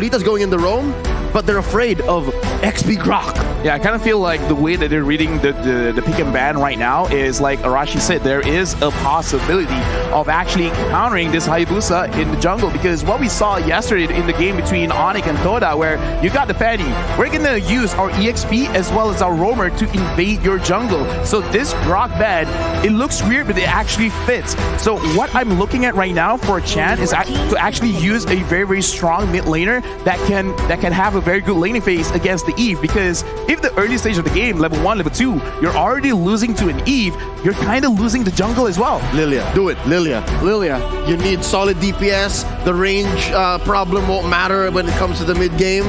Beta's going in the roam, but they're afraid of XP Grok. Yeah, I kind of feel like the way that they're reading the pick and ban right now is like Arashi said, there is a possibility of actually countering this Hayabusa in the jungle, because what we saw yesterday in the game between Onyx and Toda, where you got the Fanny, we're gonna use our EXP as well as our roamer to invade your jungle. So this Grok ban, it looks weird, but it actually fits. So what I'm looking at right now for Chan is to actually use a very, very strong mid laner that can have a very good laning phase against the Eve, because if the early stage of the game, level 1, level 2, you're already losing to an Eve, you're kind of losing the jungle as well. Lilia, do it, Lilia. Lilia. You need solid DPS. The range problem won't matter when it comes to the mid game.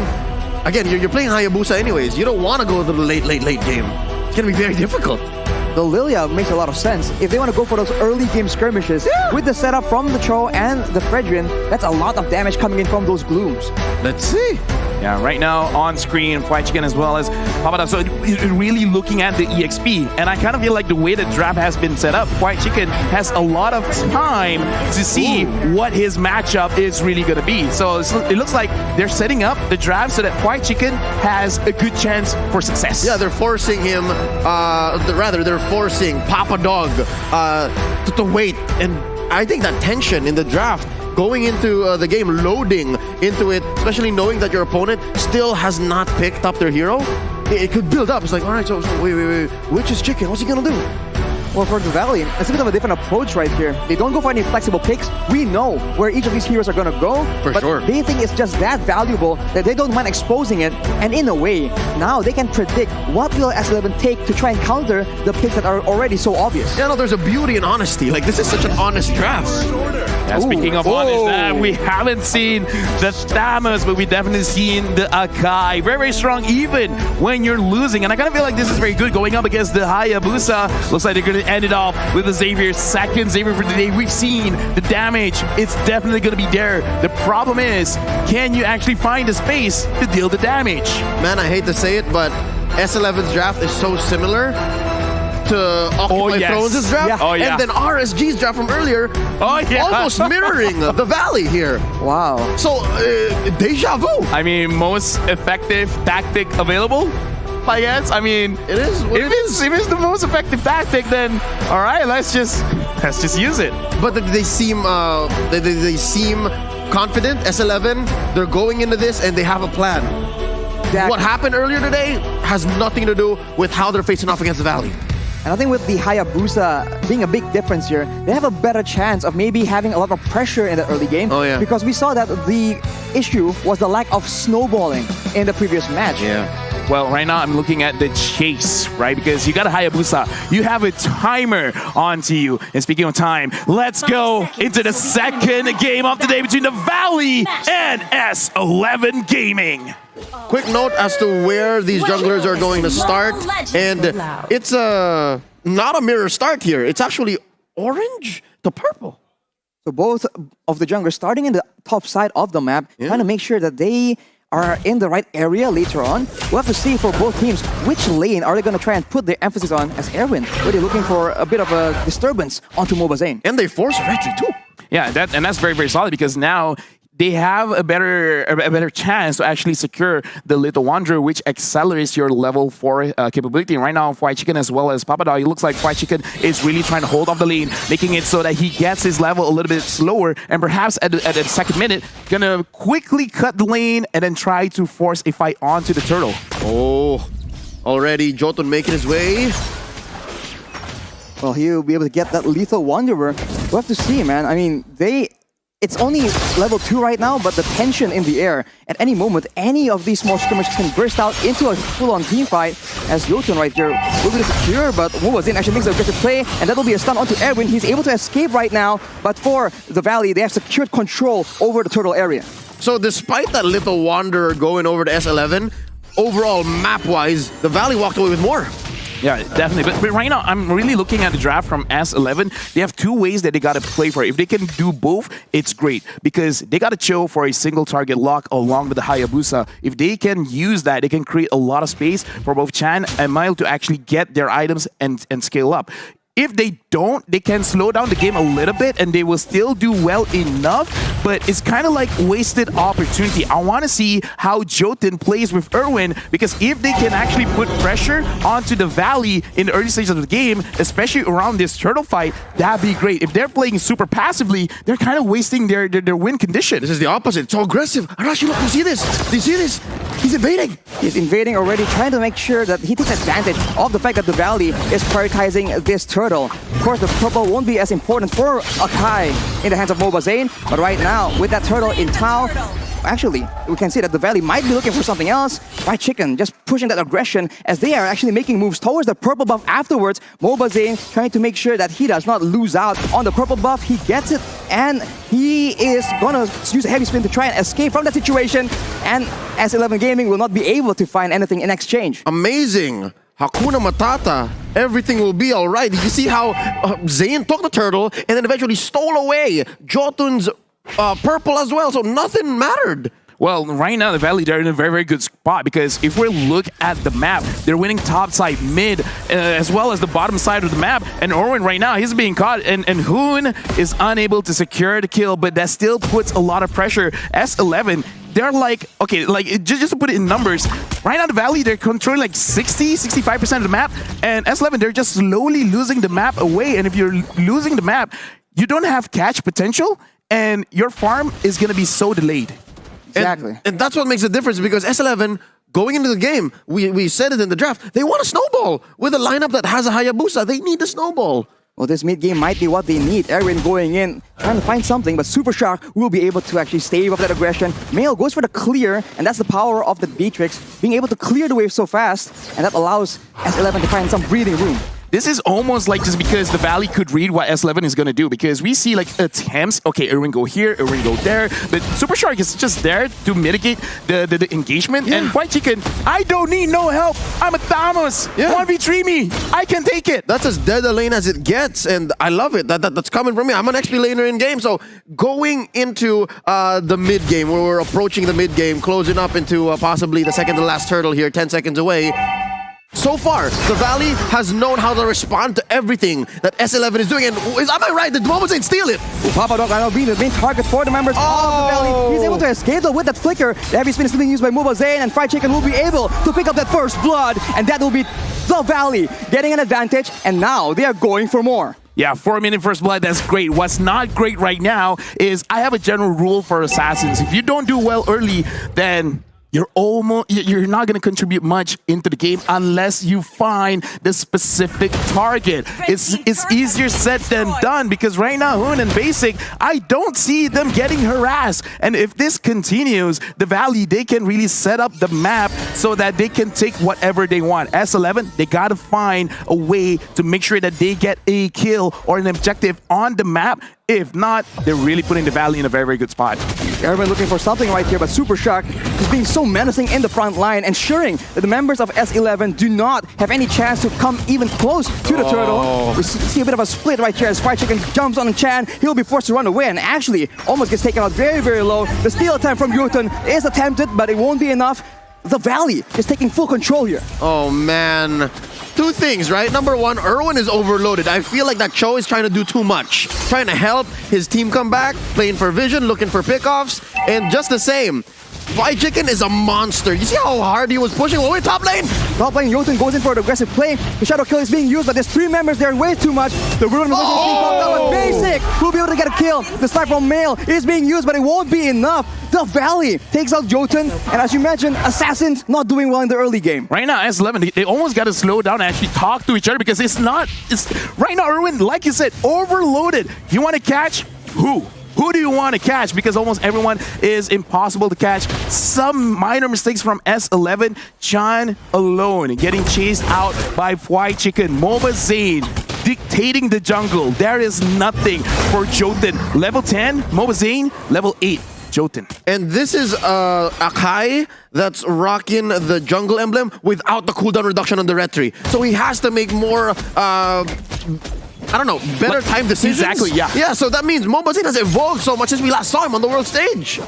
Again, you're playing Hayabusa anyways. You don't want to go to the late game. It's going to be very difficult. The Lilia makes a lot of sense. If they want to go for those early game skirmishes, with the setup from the Cho and the Fredrin, that's a lot of damage coming in from those glooms. Let's see. Yeah, right now on screen, Fried Chicken as well as Papada. So you're really looking at the EXP. And I kind of feel like the way the draft has been set up, Fried Chicken has a lot of time to see what his matchup is really going to be. So it looks like they're setting up the draft so that Fried Chicken has a good chance for success. Yeah, they're forcing him, they're forcing Papa Dog to wait. And I think that tension in the draft, going into the game, loading into it, especially knowing that your opponent still has not picked up their hero, it could build up. It's like, all right, so wait, which is Chicken? What's he gonna do? Well, for the Valley, it's a bit of a different approach right here. They don't go for any flexible picks. We know where each of these heroes are going to go. For sure. They think it's just that valuable that they don't mind exposing it. And in a way, now they can predict what will S11 take to try and counter the picks that are already so obvious. Yeah, no, there's a beauty in honesty. Like, this is such an honest draft. Yeah, speaking of honest, we haven't seen the Thamus, but we've definitely seen the Akai. Very, very strong even when you're losing. And I kind of feel like this is very good going up against the Hayabusa. Looks like they're going to end it off with the Xavier, second Xavier for the day. We've seen the damage. It's definitely going to be there. The problem is, can you actually find a space to deal the damage? Man, I hate to say it, but S11's draft is so similar to Occupy Thrones' draft. Yeah. Oh, yeah. And then RSG's draft from earlier, almost mirroring the Valley here. Wow. So, deja vu. I mean, most effective tactic available, I guess. I mean, It is what it is. if it's the most effective tactic, then all right, let's just use it. But they seem they seem confident. S11, they're going into this and they have a plan. Exactly. What happened earlier today has nothing to do with how they're facing off against the Valley. And I think with the Hayabusa being a big difference here, they have a better chance of maybe having a lot of pressure in the early game. Oh, yeah. Because we saw that the issue was the lack of snowballing in the previous match. Yeah. Well, right now I'm looking at the chase, right? Because you got a Hayabusa. You have a timer onto you. And speaking of time, let's go into the second game of the day between the Valley and S11 Gaming. Quick note as to where these junglers are going to start. And it's not a mirror start here. It's actually orange to purple. So both of the junglers starting in the top side of the map, trying to make sure that they are in the right area later on. We'll have to see for both teams which lane are they going to try and put their emphasis on as Erwin. Really looking for a bit of a disturbance onto Mobazane. And they force retry too. Yeah, that's very, very solid, because now they have a better chance to actually secure the Little Wanderer, which accelerates your level 4 capability. And right now, Fried Chicken as well as Papadog, it looks like Fried Chicken is really trying to hold off the lane, making it so that he gets his level a little bit slower, and perhaps at the second minute, gonna quickly cut the lane and then try to force a fight onto the turtle. Oh, already Jotun making his way. Well, he'll be able to get that Lethal Wanderer. We'll have to see, man. I mean, it's only level 2 right now, but the tension in the air. At any moment, any of these small skirmishes can burst out into a full-on team fight. As Jotun right here will be secure, but Mobazane actually makes a aggressive play, and that'll be a stun onto Erwin. He's able to escape right now, but for the Valley, they have secured control over the turtle area. So despite that Little Wanderer going over to S11, overall map-wise, the Valley walked away with more. Yeah, definitely. But right now, I'm really looking at the draft from S11. They have two ways that they got to play for it. If they can do both, it's great, because they got to chill for a single target lock along with the Hayabusa. If they can use that, they can create a lot of space for both Chan and Mile to actually get their items and scale up. if they don't, they can slow down the game a little bit and they will still do well enough, but it's kind of like wasted opportunity. I want to see how Jotun plays with Erwin, because if they can actually put pressure onto the Valley in the early stages of the game, especially around this turtle fight, that'd be great. If they're playing super passively, they're kind of wasting their win condition. This is the opposite. It's so aggressive. Arashi, look, you see this? Do you see this? He's invading. He's invading already, trying to make sure that he takes advantage of the fact that the Valley is prioritizing this turtle. Of course, the purple won't be as important for Akai in the hands of Moba Zane, but right now, with that turtle in Tau, actually, we can see that the Valley might be looking for something else. Fried Chicken just pushing that aggression as they are actually making moves towards the purple buff afterwards. Moba Zane trying to make sure that he does not lose out on the purple buff. He gets it, and he is gonna use a heavy spin to try and escape from that situation, and S11 Gaming will not be able to find anything in exchange. Amazing. Hakuna Matata. Everything will be all right. You see how Zane took the turtle and then eventually stole away Jotun's purple as well, so nothing mattered. Well, right now, the Valley, they're in a very, very good spot, because if we look at the map, they're winning top side, mid, as well as the bottom side of the map. And Orwin right now, he's being caught, and Hoon is unable to secure the kill, but that still puts a lot of pressure. S11, they're like, okay, like just to put it in numbers, right now the Valley, they're controlling like 65% of the map, and S11, they're just slowly losing the map away. And if you're losing the map, you don't have catch potential, and your farm is going to be so delayed. Exactly. And that's what makes the difference, because S11, going into the game, we said it in the draft, they want a snowball. With a lineup that has a Hayabusa, they need the snowball. Well, this mid-game might be what they need. Erwin going in, trying to find something, but Super Shark will be able to actually stave off that aggression. Mail goes for the clear, and that's the power of the Beatrix, being able to clear the wave so fast, and that allows S11 to find some breathing room. This is almost like just because the Valley could read what S11 is going to do, because we see like attempts, okay, Erwin go here, Erwin go there, but Super Shark is just there to mitigate the engagement. And Fried Chicken, I don't need no help. I'm a Thanos. 1v3 me. I can take it. That's as dead a lane as it gets, and I love it. That's coming from me. I'm an XP laner in game, so going into the mid game, where we're approaching the mid game, closing up into possibly the second to last turtle here, 10 seconds away. So far, the Valley has known how to respond to everything that S11 is doing. And am I right? The Moba Zane steal it. Papa Dog now being the main target for the members of the Valley. He's able to escape though with that flicker. The heavy spin is being used by Moba Zane, and Fried Chicken will be able to pick up that first blood. And that will be the Valley getting an advantage. And now they are going for more. Yeah, 4-minute first blood, that's great. What's not great right now is I have a general rule for assassins. If you don't do well early, then you're not going to contribute much into the game unless you find the specific target. It's easier said than done, because right now Hoon and Basic, I don't see them getting harassed. And if this continues, the Valley, they can really set up the map so that they can take whatever they want. S11, they got to find a way to make sure that they get a kill or an objective on the map. If not, they're really putting the Valley in a very, very good spot. Everyone looking for something right here, but Super Shark is being so menacing in the front line, ensuring that the members of S11 do not have any chance to come even close to the turtle. We see a bit of a split right here as Fried Chicken jumps on Chan. He'll be forced to run away, and actually almost gets taken out very, very low. The steal attempt from Jotun is attempted, but it won't be enough. The Valley is taking full control here. Oh, man. Two things, right? Number one, Erwin is overloaded. I feel like that Cho is trying to do too much. Trying to help his team come back, playing for vision, looking for pickoffs, and just the same. Fried Chicken is a monster. You see how hard he was pushing all the way top lane? Top lane, Jotun goes in for an aggressive play. The Shadow Kill is being used, but there's 3 members there, way too much. The Ruin is being popped up, but Basic will be able to get a kill. The snipe from Mail is being used, but it won't be enough. The Valley takes out Jotun, and as you mentioned, Assassins not doing well in the early game. Right now, S11, they almost got to slow down and actually talk to each other, because it's right now, Erwin, like you said, overloaded. You want to catch who? Who do you want to catch? Because almost everyone is impossible to catch. Some minor mistakes from S11. Chan alone getting chased out by Fried Chicken. Moba Zane dictating the jungle. There is nothing for Jotun. Level 10, Moba Zane. Level 8, Jotun. And this is Akai that's rocking the jungle emblem without the cooldown reduction on the retry. So he has to make more I don't know, better time decisions. Exactly, yeah. Yeah, so that means Mobazin has evolved so much since we last saw him on the world stage.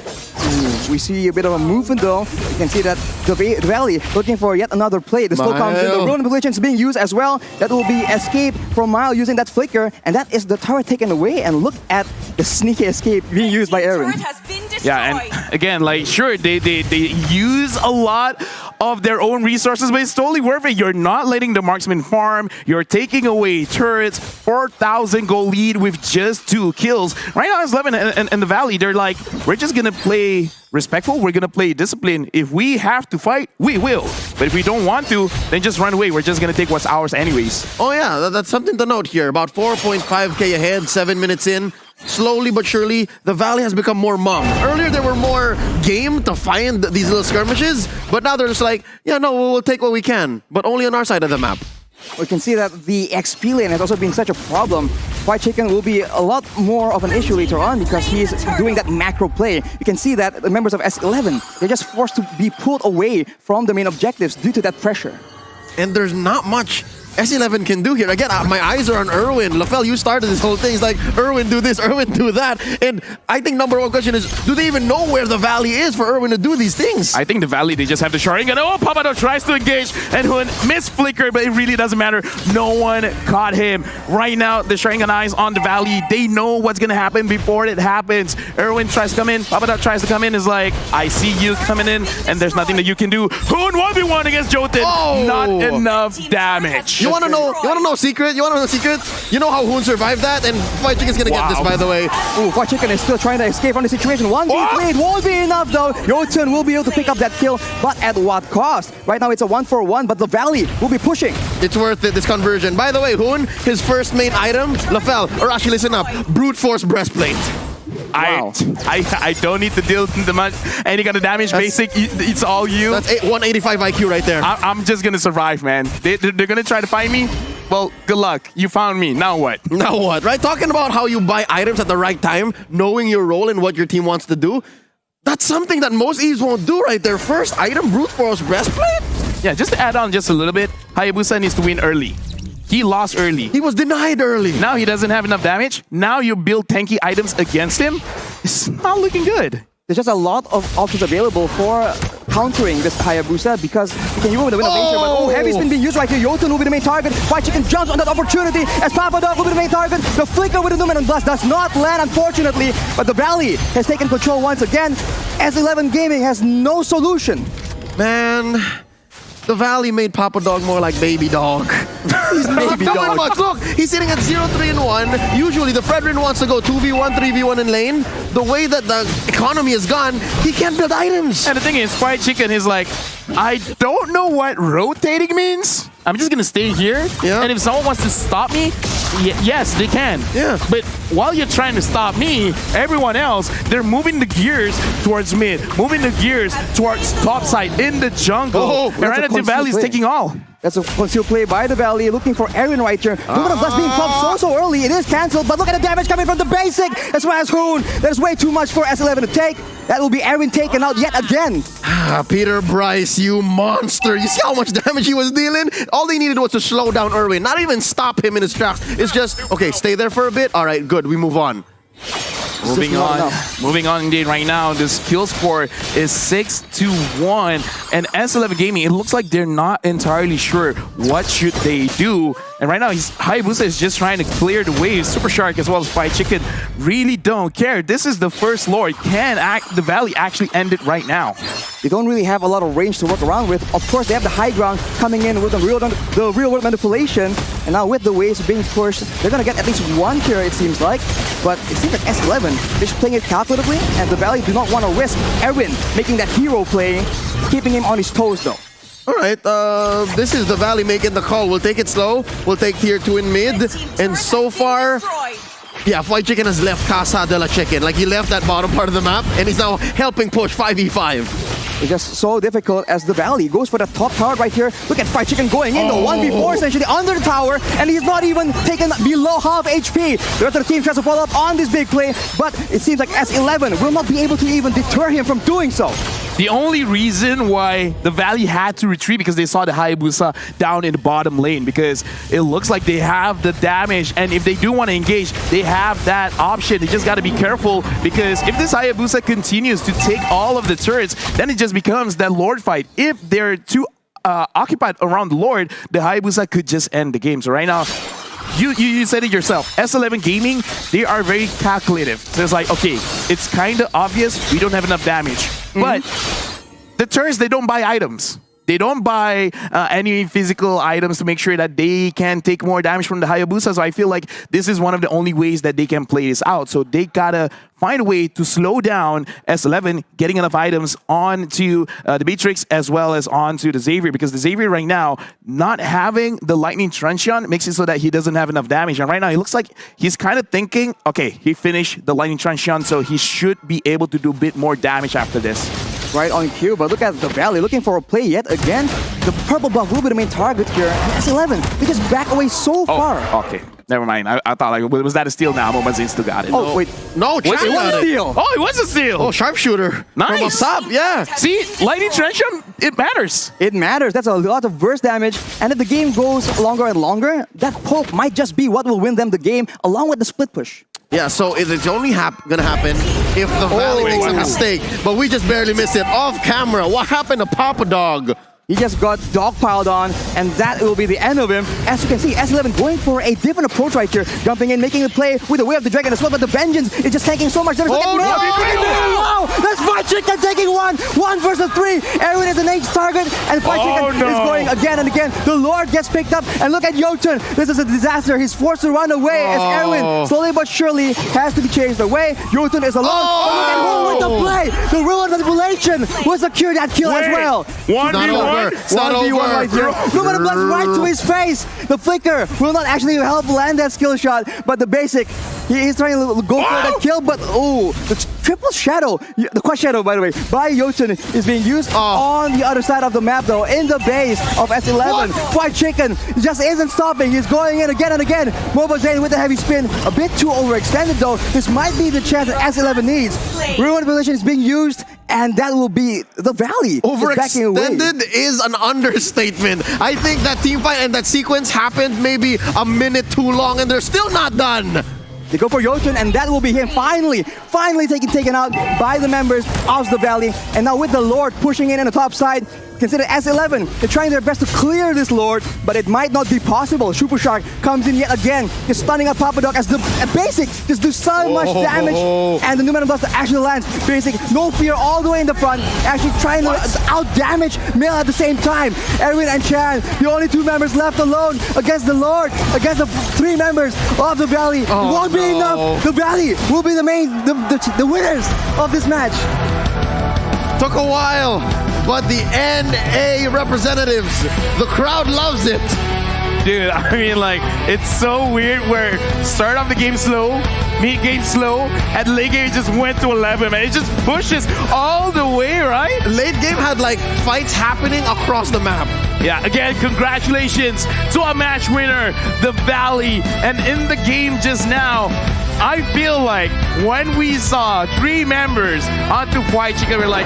We see a bit of a movement though. You can see that the Valley looking for yet another play. The slow comes in, the rune manipulation is being used as well. That will be escape from Mile using that flicker, and that is the turret taken away. And look at the sneaky escape being used by Aaron. Yeah, and again, like, sure, they use a lot of their own resources, but it's totally worth it. You're not letting the marksman farm. You're taking away turrets. 4,000 goal lead with just 2 kills. Right now, S11 and the Valley, they're like, we're just going to play respectful. We're going to play discipline. If we have to fight, we will. But if we don't want to, then just run away. We're just going to take what's ours anyways. Oh yeah, that's something to note here. About 4.5k ahead, 7 minutes in. Slowly but surely, the Valley has become more mum. Earlier, they were more game to find these little skirmishes, but now they're just like, yeah, no, we'll take what we can, but only on our side of the map. We can see that the XP lane has also been such a problem. White Chicken will be a lot more of an issue later on because he's doing that macro play. You can see that the members of S11, they're just forced to be pulled away from the main objectives due to that pressure. And there's not much S11 can do here. Again, my eyes are on Erwin. Lafel, you started this whole thing. It's like, Erwin do this, Erwin do that. And I think number one question is, do they even know where the Valley is for Erwin to do these things? I think the Valley, they just have the sharding. And oh, Papado tries to engage. And Hun missed flicker, but it really doesn't matter. No one caught him. Right now, the Sharingan eyes on the Valley. They know what's going to happen before it happens. Erwin tries to come in. Papado tries to come in. Is like, I see you coming in, and there's nothing that you can do. Hun 1v1 against Jotun. Oh. Not enough damage. You want to know secret? You want to know secret? You know how Hoon survived that? And White Chicken's gonna get this, by the way. Ooh, White Chicken is still trying to escape from the situation. 1v played won't be enough though. Jotun will be able to pick up that kill, but at what cost? Right now it's a 1-for-1, but the Valley will be pushing. It's worth it, this conversion. By the way, Hoon, his first main item, Lafel, or actually listen up, brute force breastplate. Wow. I don't need to deal any kind of damage. Basic, it's all you. That's 185 IQ right there. I'm just gonna survive, man. They're gonna try to find me. Well, good luck. You found me. Now what? Now what? Right? Talking about how you buy items at the right time, knowing your role and what your team wants to do. That's something that most Eves won't do right there. First item, brute force breastplate. Yeah, just to add on just a little bit, Hayabusa needs to win early. He lost early. He was denied early. Now he doesn't have enough damage. Now you build tanky items against him. It's not looking good. There's just a lot of options available for countering this Hayabusa because you can use with the wind of nature, but heavy spin being used right here. Jotun will be the main target. White Chicken jumps on that opportunity as Papadog will be the main target. The flicker with the Numen and Blast does not land, unfortunately, but the Valley has taken control once again. S11 Gaming has no solution. Man, the Valley made Papa Dog more like baby dog. He's baby dog. Much. Look, he's sitting at 0-3-1. Usually the Fredrin wants to go 2v1, 3v1 in lane. The way that the economy is gone, he can't build items. And the thing is, White Chicken is like, I don't know what rotating means. I'm just gonna stay here. Yeah. And if someone wants to stop me, yes, they can. Yeah. But while you're trying to stop me, everyone else, they're moving the gears towards mid, moving the gears towards top side in the jungle. And right at the Valley is taking all. That's a concealed play by the Valley, looking for Aaron right here. Numen of Blast being popped so early. It is cancelled, but look at the damage coming from the basic. As well as Hoon. There's way too much for S11 to take. That will be Aaron taken out yet again. Peter Bryce, you monster. You see how much damage he was dealing? All they needed was to slow down Erwin, not even stop him in his tracks. It's just, okay, stay there for a bit. All right, good, we move on. Moving on indeed right now. This kill score is 6-1, and S11 Gaming, it looks like they're not entirely sure what should they do. And right now, Hayabusa is just trying to clear the waves. Super Shark as well as White Chicken really don't care. This is the first Lord. Can the Valley actually end it right now? They don't really have a lot of range to work around with. Of course, they have the high ground coming in with the real world manipulation. And now with the waves being pushed, they're going to get at least one tier, it seems like. But it seems like S11 is playing it calculatively, and the Valley do not want to risk Erwin making that hero play, keeping him on his toes though. All right, this is the Valley making the call. We'll take it slow. We'll take tier 2 in mid. And so far, yeah, White Chicken has left Casa de la Chicken. Like, he left that bottom part of the map, and he's now helping push 5v5. It's just so difficult as the Valley goes for the top tower right here. Look at White Chicken going in, the 1v4 essentially under the tower, and he's not even taken below half HP. The rest of the team tries to follow up on this big play, but it seems like S11 will not be able to even deter him from doing so. The only reason why the Valley had to retreat because they saw the Hayabusa down in the bottom lane, because it looks like they have the damage, and if they do want to engage, they have that option. They just got to be careful, because if this Hayabusa continues to take all of the turrets, then it just becomes that Lord fight. If they're too occupied around the Lord, the Hayabusa could just end the game. So right now, you said it yourself. S11 Gaming, they are very calculative. So it's like, okay, it's kind of obvious we don't have enough damage. But the turns, they don't buy items. They don't buy any physical items to make sure that they can take more damage from the Hayabusa. So I feel like this is one of the only ways that they can play this out. So they gotta find a way to slow down S11, getting enough items onto the Matrix as well as onto the Xavier, because the Xavier right now, not having the Lightning Truncheon makes it so that he doesn't have enough damage. And right now, it looks like he's kind of thinking, okay, he finished the Lightning Truncheon, so he should be able to do a bit more damage after this. Right on cue, but look at the Valley looking for a play yet again. The purple buff will be the main target here. And S11, they just back away so far. Okay. Never mind. I thought, like, was that a steal now? Momazi still got it. Oh, wait. No, Wait, it was a steal. Oh, it was a steal. Oh, sharpshooter. Nice. From a sub, yeah. See, Lightning Truncheon, it matters. It matters. That's a lot of burst damage. And if the game goes longer and longer, that poke might just be what will win them the game, along with the split push. Yeah, so it's only gonna happen if the Valley makes a mistake. But we just barely missed it off camera. What happened to Papa Dog? He just got dogpiled on, and that will be the end of him. As you can see, S11 going for a different approach right here. Jumping in, making the play with the Way of the Dragon as well, but the Vengeance is just tanking so much. There's wow! That's Fried Chicken taking one! 1 versus 3! Erwin is the next target, and Fried Chicken is going again and again. The Lord gets picked up, and look at Jotun. This is a disaster. He's forced to run away as Erwin, slowly but surely, has to be chased away. Jotun is alone. Oh, look at who with the play! The real manipulation will secure that kill as well. 1v1. It's not over. Right here. Look at the blood right to his face. The flicker will not actually help land that skill shot, but the basic, he's trying to go for that kill, but oh, the triple shadow, the quad shadow, by the way, by Jotun is being used on the other side of the map though, in the base of S11. Fried Chicken just isn't stopping. He's going in again and again. Mobazane with the heavy spin, a bit too overextended though. This might be the chance that S11 needs. Ruined position is being used, and that will be the Valley. Overextended is an understatement. I think that team fight and that sequence happened maybe a minute too long, and they're still not done. They go for Jotun, and that will be him finally taken out by the members of the Valley. And now with the Lord pushing in on the top side, consider S11. They're trying their best to clear this Lord, but it might not be possible. Super Shark comes in yet again, just stunning up Papa Dog as the Basic just do so much damage, and the Numenor Blaster actually lands. Basic, no fear all the way in the front, actually trying to out-damage Mill at the same time. Erwin and Chan, the only 2 members left alone against the Lord, against the 3 members of the Valley. It won't be enough. The Valley will be the winners of this match. Took a while, but the NA representatives, the crowd loves it. Dude, I mean, like, it's so weird where start off the game slow, mid game slow, and late game just went to 11, man. It just pushes all the way, right? Late game had like fights happening across the map. Yeah, again, congratulations to our match winner, the Valley. And in the game just now, I feel like when we saw 3 members onto Fried Chicken, we're like,